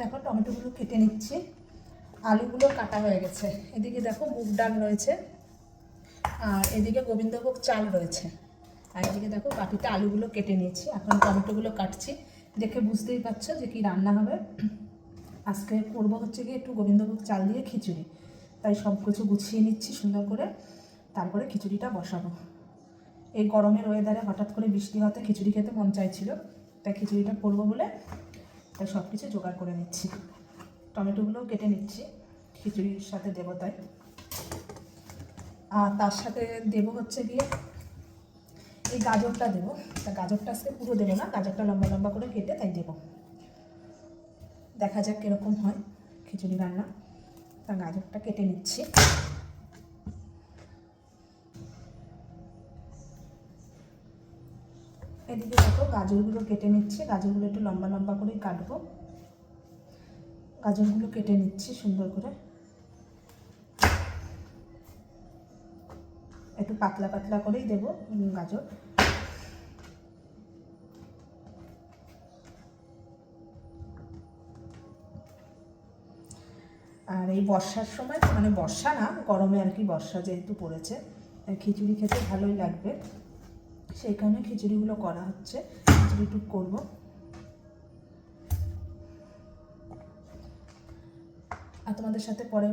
দেখো টমেটোগুলো কেটে নিচ্ছি, আলুগুলো কাটা হয়ে গেছে। এদিকে দেখো মুগ ডাল রয়েছে, আর এদিকে গোবিন্দভোগ চাল রয়েছে, আর এদিকে দেখো বাটিতে আলুগুলো কেটে নিয়েছি। এখন টমেটোগুলো কাটছি, দেখে বুঝতেই পারছো যে কি রান্না হবে। আজকে করবো হচ্ছে কি একটু গোবিন্দভোগ চাল দিয়ে খিচুড়ি, তাই সব কিছু গুছিয়ে নিচ্ছি সুন্দর করে, তারপরে খিচুড়িটা বসাবো। এই গরমের ওয়েদারে হঠাৎ করে বৃষ্টি হতে খিচুড়ি খেতে মন চাইছিল, তাই খিচুড়িটা করবো বলে তাই সব কিছু জোগাড় করে নিচ্ছি। টমেটোগুলোও কেটে নিচ্ছি, খিচুড়ির সাথে দেবো তাই। আর তার সাথে দেবো হচ্ছে গিয়ে এই গাজরটা দেবো। তা গাজরটা আজকে পুরো দেবো না, গাজরটা লম্বা লম্বা করে কেটে তাই দেবো। দেখা যাক কীরকম হয় খিচুড়ি রান্না। তা গাজরটা কেটে নিচ্ছি। এদিকে দেখো গাজরগুলো কেটে নিচ্ছি, গাজরগুলো একটু লম্বা লম্বা করেই কাটবো। গাজরগুলো কেটে নিচ্ছি সুন্দর করে, একটু পাতলা পাতলা করেই দেবো গাজর। আর এই বর্ষার সময়, মানে বর্ষা না গরমে আর কি, বর্ষা যেহেতু পড়েছে খিচুড়ি খেতে ভালোই লাগবে, সেই কারণে খিচুড়িগুলো করা হচ্ছে। খিচুড়ি টুক করবো। আর তোমাদের সাথে পরে